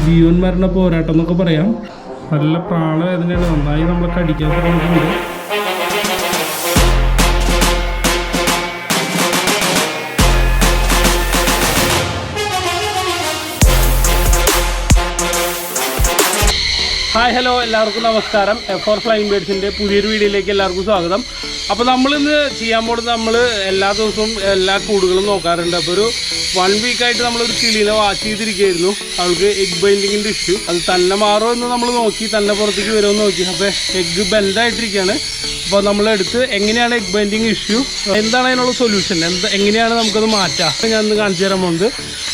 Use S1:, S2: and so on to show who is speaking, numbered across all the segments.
S1: ജീവൻ മരണ പോരാട്ടം എന്നൊക്കെ പറയാം. നല്ല പ്രാണവേദനയാണ്, നന്നായി നമ്മൾ കടിക്കാൻ ശ്രമിക്കുന്നുണ്ട്. ഹായ് ഹലോ, എല്ലാവർക്കും നമസ്കാരം. F4 ഫ്ലൈയിങ് ബേർഡ്സിൻ്റെ പുതിയൊരു വീഡിയോയിലേക്ക് എല്ലാവർക്കും സ്വാഗതം. അപ്പോൾ നമ്മളിന്ന് ചെയ്യാൻ പോകുന്നത്, നമ്മൾ എല്ലാ ദിവസവും എല്ലാ കൂടുകളും നോക്കാറുണ്ട്. അപ്പോൾ ഒരു 1 വീക്കായിട്ട് നമ്മളൊരു കിളീനെ വാച്ച് ചെയ്തിരിക്കുകയായിരുന്നു. അവൾക്ക് എഗ് ബൈൻഡിങ്ങിൻ്റെ ഇഷ്യൂ, അത് തന്നെ മാറുമോ എന്ന് നമ്മൾ നോക്കി, തന്നെ പുറത്തേക്ക് വരുമെന്ന് നോക്കി. അപ്പോൾ എഗ്ഗ് ബെൻഡായിട്ടിരിക്കുകയാണ്. അപ്പോൾ നമ്മളെടുത്ത് എങ്ങനെയാണ് എഗ് ബൈൻഡിങ് ഇഷ്യൂ, എന്താണ് അതിനുള്ള സൊല്യൂഷൻ, എങ്ങനെയാണ് നമുക്കത് മാറ്റാം, ഞാനൊന്ന് കാണിച്ചു തരാൻ പോകുന്നത്.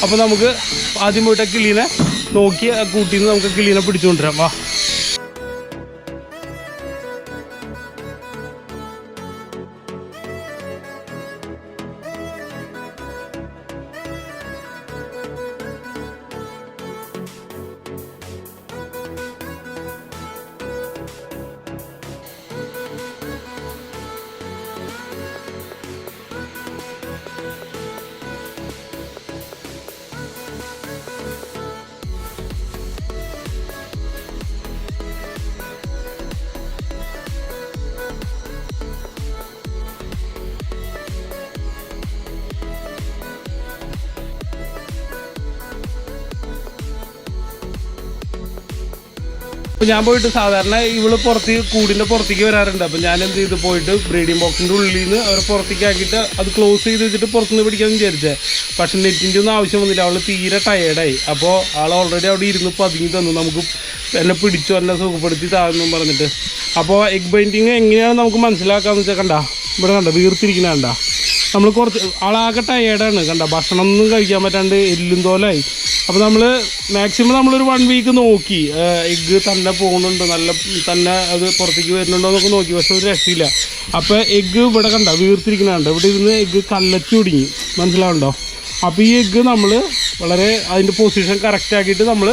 S1: അപ്പോൾ നമുക്ക് ആദ്യം പോയിട്ട് കിളീനെ നോക്കി കൂട്ടിയിൽ നിന്ന് നമുക്ക് കിളീനെ പിടിച്ചുകൊണ്ടുവരാം. വാ. അപ്പോൾ ഞാൻ പോയിട്ട്, സാധാരണ ഇവള് കൂടിൻ്റെ പുറത്തേക്ക് വരാറുണ്ട്. അപ്പോൾ ഞാൻ എന്ത് ചെയ്ത് പോയിട്ട് ബ്രീഡിംഗ് ബോക്സിൻ്റെ ഉള്ളിൽ നിന്ന് അവരെ പുറത്തേക്ക് ആക്കിയിട്ട് അത് ക്ലോസ് ചെയ്ത് വെച്ചിട്ട് പുറത്തുനിന്ന് പിടിക്കാമെന്ന് വിചാരിച്ചത്. പക്ഷേ നെറ്റിൻ്റെ ഒന്നും ആവശ്യം വന്നില്ല. അവൾ തീരെ ടയേർഡായി. അപ്പോൾ ആൾ ഓൾറെഡി അവിടെ ഇരുന്ന് പതുങ്ങി തന്നു, നമുക്ക് എന്നെ പിടിച്ചു, എന്നെ സുഖപ്പെടുത്തി താഴ്ന്നും പറഞ്ഞിട്ട്. അപ്പോൾ എഗ് ബൈൻഡിങ് എങ്ങനെയാണ് നമുക്ക് മനസ്സിലാക്കാമെന്ന് വെച്ചാൽ, കണ്ട ഇവിടെ കണ്ട വീർത്തിരിക്കുന്ന കണ്ട, നമ്മൾ കുറച്ച് ആളാകെ ടയേർഡാണ്, കണ്ട ഭക്ഷണമൊന്നും കഴിക്കാൻ പറ്റാണ്ട് എല്ലും തോലായി. അപ്പോൾ നമ്മൾ മാക്സിമം നമ്മളൊരു 1 വീക്ക് നോക്കി എഗ്ഗ് തന്നെ പോകുന്നുണ്ടോ, നല്ല തന്നെ അത് പുറത്തേക്ക് വരുന്നുണ്ടോ എന്നൊക്കെ നോക്കി. പക്ഷെ ഒരു രക്ഷയില്ല. അപ്പോൾ എഗ്ഗ് ഇവിടെ കണ്ട വീർത്തിരിക്കുന്നുണ്ട്, ഇവിടെ ഇരുന്ന് എഗ്ഗ് കല്ലച്ചു തുടങ്ങി, മനസ്സിലാവുണ്ടോ? അപ്പോൾ ഈ എഗ്ഗ് നമ്മൾ വളരെ അതിൻ്റെ പൊസിഷൻ കറക്റ്റാക്കിയിട്ട് നമ്മൾ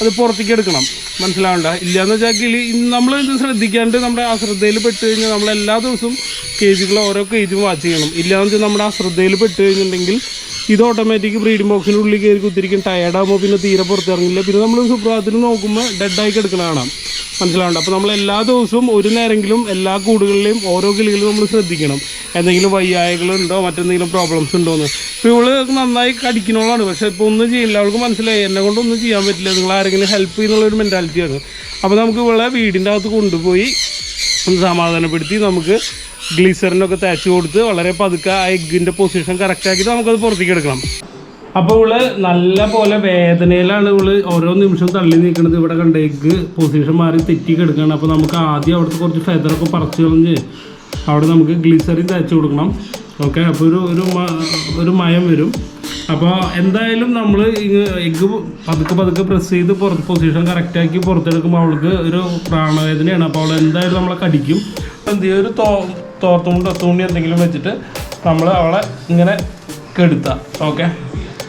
S1: അത് പുറത്തേക്ക് എടുക്കണം, മനസ്സിലാവണ്ട. ഇല്ലയെന്ന് വെച്ചാൽ നമ്മൾ ഇത് ശ്രദ്ധിക്കാണ്ട് നമ്മുടെ അശ്രദ്ധയിൽ പെട്ട് കഴിഞ്ഞാൽ നമ്മൾ എല്ലാ ദിവസവും ഓരോ കേജും വാച്ച് ചെയ്യണം. ഇല്ലയെന്ന് വെച്ചാൽ നമ്മുടെ അശ്രദ്ധയിൽ പെട്ട് കഴിഞ്ഞിട്ടുണ്ടെങ്കിൽ ഇത് ഓട്ടോമാറ്റിക് ബ്രീഡിംഗ് ബോക്സിൻ്റെ ഉള്ളിൽ കയറി കുത്തിരിക്കും. ടയർഡാകുമ്പോൾ പിന്നെ തീരെ പുറത്തിറങ്ങില്ല. പിന്നെ നമ്മൾ സുപ്രഭാതത്തിൽ നോക്കുമ്പോൾ ഡെഡായി കിടക്കണ കാണാം, മനസ്സിലാവുണ്ട്. അപ്പോൾ നമ്മൾ എല്ലാ ദിവസവും ഒരു നേരമെങ്കിലും എല്ലാ കൂടുകളിലെയും ഓരോ കിളികളും നമ്മൾ ശ്രദ്ധിക്കണം, എന്തെങ്കിലും വയ്യായകളുണ്ടോ, മറ്റെന്തെങ്കിലും പ്രോബ്ലംസ് ഉണ്ടോ എന്ന്. ഇപ്പോൾ ഇവള് നന്നായി കടിക്കണോളാണ്, പക്ഷേ ഇപ്പോൾ ഒന്നും ചെയ്യില്ല. അവൾക്ക് മനസ്സിലായി എന്നെ കൊണ്ടൊന്നും ചെയ്യാൻ പറ്റില്ല, നിങ്ങൾ ആരെങ്കിലും ഹെൽപ്പ് ചെയ്യുന്നുള്ളൊരു മെൻറ്റാലിറ്റിയാണ്. അപ്പോൾ നമുക്ക് ഇവളെ വീടിൻ്റെ അകത്ത് കൊണ്ടുപോയി സമാധാനപ്പെടുത്തി നമുക്ക് ഗ്ലിസറിനൊക്കെ തേച്ച് കൊടുത്ത് വളരെ പതുക്കെ ആ എഗ്ഗിൻ്റെ പൊസിഷൻ കറക്റ്റാക്കിയിട്ട് നമുക്കത് പുറത്തേക്ക് എടുക്കണം. അപ്പോൾ ഇവള് നല്ല പോലെ വേദനയിലാണ് ഇവള് ഓരോ നിമിഷവും തള്ളി നീക്കുന്നത്. ഇവിടെ കണ്ട എഗ്ഗ് പൊസിഷൻ മാറി തെറ്റി കിടക്കുകയാണ്. അപ്പോൾ നമുക്ക് ആദ്യം അവിടുത്തെ കുറച്ച് ഫെദറൊക്കെ പറിച്ച് കളഞ്ഞ് അവിടെ നമുക്ക് ഗ്ലിസറിൻ തേച്ച് കൊടുക്കണം. ഓക്കെ, അപ്പോൾ ഒരു മയം വരും. അപ്പോൾ എന്തായാലും നമ്മൾ എഗ്ഗ് പതുക്കെ പ്രസ് ചെയ്ത് പൊസിഷൻ കറക്റ്റാക്കി പുറത്തെടുക്കുമ്പോൾ അവൾക്ക് ഒരു പ്രാണവേദനയാണ്. അപ്പോൾ അവൾ എന്തായാലും നമ്മളെ കടിക്കും. എന്ത് ചെയ്യും, ഒരു തോർത്തുണ്ടി എന്തെങ്കിലും വെച്ചിട്ട് നമ്മൾ അവളെ ഇങ്ങനെ കെടുത്താം. ഓക്കെ,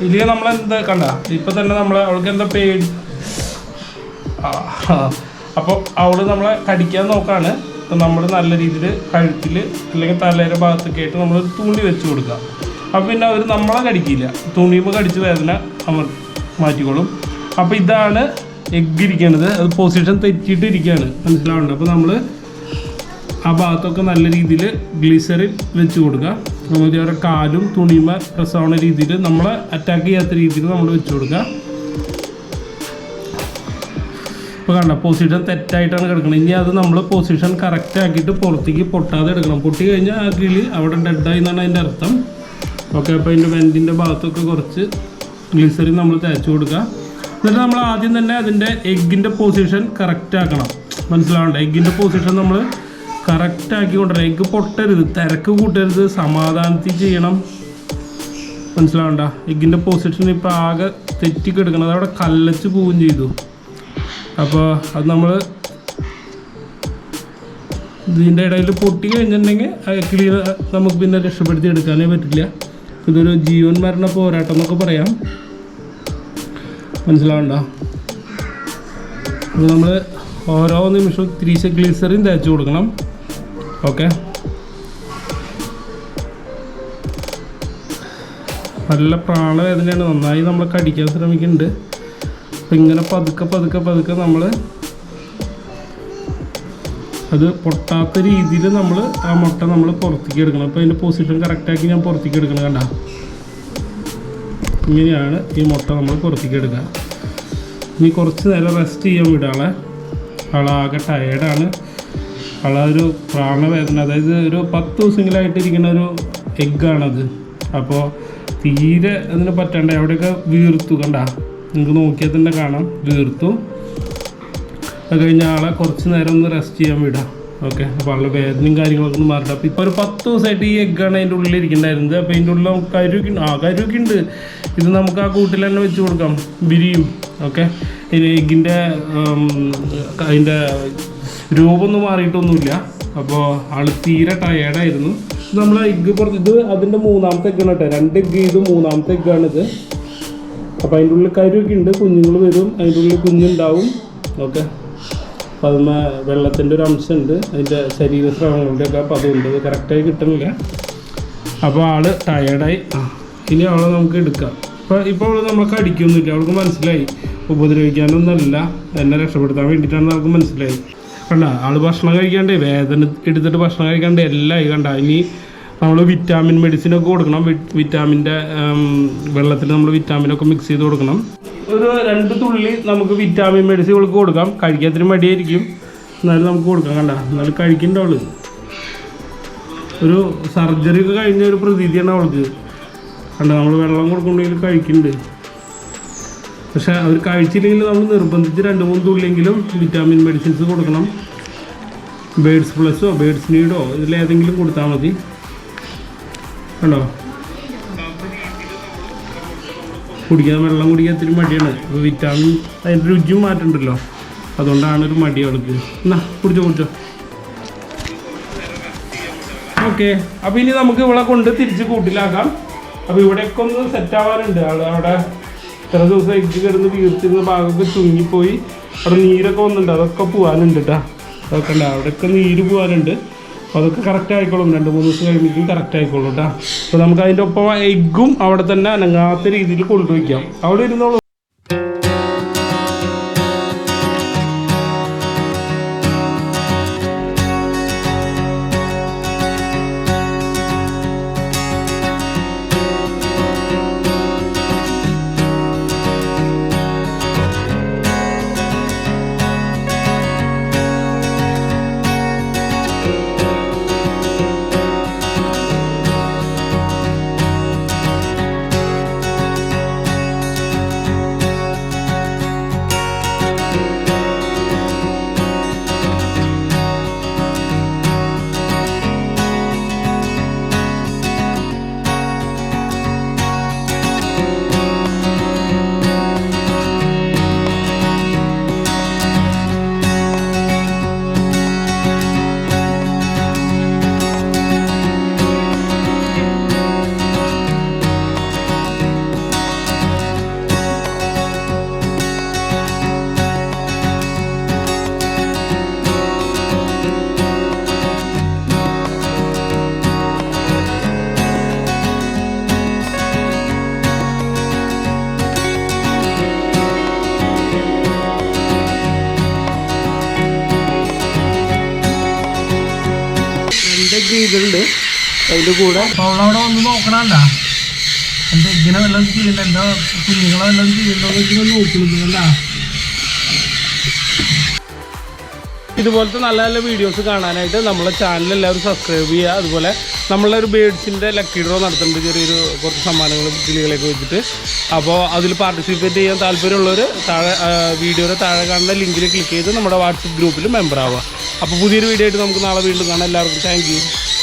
S1: ഇല്ലെങ്കിൽ നമ്മളെന്താ കണ്ട ഇപ്പം തന്നെ അവൾക്ക് എന്താ പേടി. അപ്പോൾ അവൾ നമ്മളെ കടിക്കാൻ നോക്കാണ്. നമ്മൾ നല്ല രീതിയിൽ കഴുത്തിൽ അല്ലെങ്കിൽ തലയുടെ ഭാഗത്തൊക്കെ ആയിട്ട് നമ്മൾ തൂണ്ടി വെച്ച് കൊടുക്കുക. അപ്പോൾ പിന്നെ അവർ നമ്മളെ കടിക്കില്ല, തുണിയുമ്പോൾ കടിച്ച് വേദന മാറ്റിക്കോളും. അപ്പോൾ ഇതാണ് എഗ്ഗ് ഇരിക്കുന്നത്, അത് പൊസിഷൻ തെറ്റിയിട്ട് ഇരിക്കുകയാണ്, മനസ്സിലാവുന്നുണ്ട്. അപ്പോൾ നമ്മൾ ആ ഭാഗത്തൊക്കെ നല്ല രീതിയിൽ ഗ്ലിസറിൻ വെച്ച് കൊടുക്കുക. നമുക്ക് അവരുടെ കാലും തുണിയുമ്പോൾ പ്രസവണ രീതിയിൽ, നമ്മളെ അറ്റാക്ക് ചെയ്യാത്ത രീതിയിൽ നമ്മൾ വെച്ച് കൊടുക്കുക. ഇപ്പോൾ കണ്ട പൊസിഷൻ തെറ്റായിട്ടാണ് കിടക്കുന്നത്. ഇനി അത് നമ്മൾ പൊസിഷൻ കറക്റ്റ് ആക്കിയിട്ട് പുറത്തേക്ക് പൊട്ടാതെ എടുക്കണം. പൊട്ടി കഴിഞ്ഞാൽ ആ കിളി അവിടെ ഡെഡായി എന്നാണ് അതിൻ്റെ അർത്ഥം. ഓക്കെ, അപ്പോൾ അതിൻ്റെ വെൻറ്റിൻ്റെ ഭാഗത്തൊക്കെ കുറച്ച് ഗ്ലിസറിൻ നമ്മൾ തേച്ച് കൊടുക്കുക. എന്നിട്ട് നമ്മൾ ആദ്യം തന്നെ അതിൻ്റെ എഗ്ഗിൻ്റെ പൊസിഷൻ കറക്റ്റ് ആക്കണം, മനസ്സിലാവണ്ട. എഗ്ഗിൻ്റെ പൊസിഷൻ നമ്മൾ കറക്റ്റാക്കി കൊണ്ടുവരാം. എഗ്ഗ് പൊട്ടരുത്, തിരക്ക് കൂട്ടരുത്, സമാധാനത്തിൽ ചെയ്യണം, മനസ്സിലാവണ്ട. എഗ്ഗിൻ്റെ പൊസിഷൻ ഇപ്പോൾ ആകെ തെറ്റിക്കെടുക്കണം, അതവിടെ കല്ലച്ച് പോവുകയും ചെയ്തു. അപ്പോൾ അത് നമ്മൾ ഇതിൻ്റെ ഇടയിൽ പൊട്ടി കഴിഞ്ഞിട്ടുണ്ടെങ്കിൽ കിളിയെ നമുക്ക് പിന്നെ രക്ഷപ്പെടുത്തി എടുക്കാനേ പറ്റില്ല. ഇതൊരു ജീവൻ മരണ പോരാട്ടം എന്നൊക്കെ പറയാം, മനസ്സിലാവണ്ട. അപ്പോൾ നമ്മൾ ഓരോ നിമിഷവും 3 ഗ്ലിസറിൻ തേച്ച് കൊടുക്കണം. ഓക്കെ, നല്ല പ്രാണവേദനയാണ്, നന്നായി നമ്മൾ കടിക്കാൻ ശ്രമിക്കുന്നുണ്ട്. അപ്പം ഇങ്ങനെ പതുക്കെ പതുക്കെ പതുക്കെ നമ്മൾ അത് പൊട്ടാത്ത രീതിയിൽ നമ്മൾ ആ മുട്ട നമ്മൾ പുറത്തേക്ക് എടുക്കണം. അപ്പോൾ അതിൻ്റെ പൊസിഷൻ കറക്റ്റാക്കി ഞാൻ പുറത്തേക്ക് എടുക്കണം. കണ്ട, ഇങ്ങനെയാണ് ഈ മുട്ട നമ്മൾ പുറത്തേക്ക് എടുക്കുക. ഇനി കുറച്ച് നേരം റെസ്റ്റ് ചെയ്യാൻ വിടാളെ. ആളാകെ ടയേർഡാണ്. ആളൊരു പ്രാണവേദന, അതായത് ഒരു 10 ദിവസങ്ങളായിട്ടിരിക്കുന്ന ഒരു എഗ്ഗാണത്. അപ്പോൾ തീരെ അതിന് പറ്റണ്ട, അവിടെയൊക്കെ വീർത്തു. കണ്ട, നിങ്ങൾക്ക് നോക്കിയാൽ തന്നെ കാണാം, വീർത്തു. അത് കഴിഞ്ഞ ആളെ കുറച്ച് നേരം ഒന്ന് റെസ്റ്റ് ചെയ്യാൻ വിടാം. ഓക്കെ, അപ്പോൾ ആളുടെ വേദനയും കാര്യങ്ങളൊക്കെ ഒന്ന് മാറട്ടെ. അപ്പോൾ ഇപ്പോൾ ഒരു 10 ദിവസമായിട്ട് ഈ എഗ്ഗാണ് അതിൻ്റെ ഉള്ളിൽ ഇരിക്കുന്നുണ്ടായിരുന്നത്. അപ്പോൾ അതിൻ്റെ ഉള്ളിൽ നമുക്ക് കരുവൊക്കെ ഉണ്ട്. ഇത് നമുക്ക് ആ കൂട്ടിൽ തന്നെ വെച്ച് കൊടുക്കാം, വിരിയും. ഓക്കെ, എഗ്ഗിൻ്റെ അതിൻ്റെ രൂപമൊന്നും മാറിയിട്ടൊന്നുമില്ല. അപ്പോൾ ആൾ തീരെ ടയേർഡായിരുന്നു. നമ്മൾ എഗ്ഗ് ഇത് അതിൻ്റെ 3ാമത്തെ എഗ്ഗാണ് കേട്ടോ. 2 എഗ്ഗ് ഇത് 3ാമത്തെ എഗ്ഗാണിത്. അപ്പോൾ അതിൻ്റെ ഉള്ളിൽ കരുവൊക്കെ ഉണ്ട്, കുഞ്ഞുങ്ങൾ വരും, അതിൻ്റെ ഉള്ളിൽ കുഞ്ഞുണ്ടാവും. ഓക്കെ, അപ്പം അതിന് വെള്ളത്തിൻ്റെ ഒരു അംശമുണ്ട്, അതിൻ്റെ ശരീരസ്രവങ്ങളുടെയൊക്കെ. അപ്പോൾ അതുകൊണ്ട് അത് കറക്റ്റായി കിട്ടുന്നില്ല. അപ്പോൾ ആൾ ടയേർഡായി. ഇനി അവളെ നമുക്ക് എടുക്കാം. ഇപ്പോൾ അവൾ നമ്മൾക്ക് അടിക്കൊന്നുമില്ല. അവൾക്ക് മനസ്സിലായി ഉപദ്രവിക്കാനൊന്നുമല്ല, എന്നെ രക്ഷപ്പെടുത്താൻ വേണ്ടിയിട്ടാണ് നമുക്ക് മനസ്സിലായി. കണ്ട, ആൾ ഭക്ഷണം കഴിക്കാണ്ട്, വേദന എടുത്തിട്ട് ഭക്ഷണം കഴിക്കാണ്ട് എല്ലാം കണ്ട. ഇനി നമ്മൾ വിറ്റാമിൻ മെഡിസിനൊക്കെ കൊടുക്കണം. വിറ്റാമിൻ്റെ വെള്ളത്തിൽ നമ്മൾ വിറ്റാമിനൊക്കെ മിക്സ് ചെയ്ത് കൊടുക്കണം. ഒരു 2 തുള്ളി നമുക്ക് വിറ്റാമിൻ മെഡിസിൻ അവൾക്ക് കൊടുക്കാം. കഴിക്കാത്തിന് മടിയായിരിക്കും, എന്നാലും നമുക്ക് കൊടുക്കാം. കണ്ട, എന്നാലും കഴിക്കേണ്ട അവൾ. ഒരു സർജറി ഒക്കെ കഴിഞ്ഞ ഒരു പ്രതീതിയാണ് അവൾക്ക്. കണ്ട, നമ്മൾ വെള്ളം കൊടുക്കുന്നുണ്ടെങ്കിൽ കഴിക്കുന്നുണ്ട്. പക്ഷെ അവർ കഴിച്ചില്ലെങ്കിൽ നമ്മൾ നിർബന്ധിച്ച് 2-3 തുള്ളിയെങ്കിലും വിറ്റാമിൻ മെഡിസിൻസ് കൊടുക്കണം. ബേഡ്സ് പ്ലസോ ബേഡ്സ് നീഡോ ഇതിലേതെങ്കിലും കൊടുത്താൽ മതി. കണ്ടോ, വെള്ളം കുടിക്കാൻ ഇത്തിരി മടിയാണ്. അപ്പോൾ വിറ്റാമിൻ അതിൻ്റെ രുചിയും മാറ്റുണ്ടല്ലോ, അതുകൊണ്ടാണ് ഒരു മടി അവൾക്ക്. എന്നാ കുടിച്ചോ. ഓക്കെ, അപ്പോൾ ഇനി നമുക്ക് ഇവിടെ കൊണ്ട് തിരിച്ച് കൂട്ടിലാക്കാം. അപ്പോൾ ഇവിടെയൊക്കെ ഒന്ന് സെറ്റ് ആവാനുണ്ട്. അവിടെ ഇത്ര ദിവസം എഗ്ഗ് കിടന്ന് വീർത്തിരുന്ന ഭാഗമൊക്കെ ചുങ്ങിപ്പോയി. അവിടെ നീരൊക്കെ വന്നിട്ടുണ്ട്, അതൊക്കെ പോകാനുണ്ട് കേട്ടോ. അതൊക്കെ ഉണ്ട്, അവിടെയൊക്കെ നീര് പോകാനുണ്ട്. അപ്പോൾ അതൊക്കെ കറക്റ്റ് ആയിക്കോളും. 2-3 ദിവസം കഴിയുമ്പോഴേക്കും കറക്റ്റ് ആയിക്കോളും കേട്ടോ. അപ്പോൾ നമുക്ക് അതിൻ്റെ ഒപ്പം എഗ്ഗും അവിടെ തന്നെ അനങ്ങാത്ത രീതിയിൽ കൊണ്ടുവയ്ക്കാം. അവിടെ ഇരുന്നോളൂ. ചെയ്തിട്ടുണ്ട്. അതിൻ്റെ കൂടെ അവളവിടെ വന്ന് നോക്കണല്ല, എൻ്റെ എഗ്ഗിനെ വല്ലതും ചെയ്യണ്ട, എൻ്റെ കുഞ്ഞുങ്ങളെ വല്ലതും ചെയ്യണ്ടോന്ന് വെച്ചാൽ നോക്കുന്നുണ്ട്. ഇതുപോലത്തെ നല്ല നല്ല വീഡിയോസ് കാണാനായിട്ട് നമ്മളെ ചാനൽ എല്ലാവരും സബ്സ്ക്രൈബ് ചെയ്യുക. അതുപോലെ നമ്മളൊരു ബേഡ്സിൻ്റെ ലക്കി ഡ്രോ നടത്തുന്നുണ്ട്, ചെറിയൊരു കുറച്ച് സമ്മാനങ്ങളും കിളികളൊക്കെ വെച്ചിട്ട്. അപ്പോൾ അതിൽ പാർട്ടിസിപ്പേറ്റ് ചെയ്യാൻ താല്പര്യമുള്ളവർ വീഡിയോയുടെ താഴെ കാണുന്ന ലിങ്കിൽ ക്ലിക്ക് ചെയ്ത് നമ്മുടെ വാട്സപ്പ് ഗ്രൂപ്പിൽ മെമ്പർ ആവുക. അപ്പോൾ പുതിയൊരു വീഡിയോ ആയിട്ട് നമുക്ക് നാളെ വീണ്ടും കാണാം. എല്ലാവർക്കും താങ്ക് യു.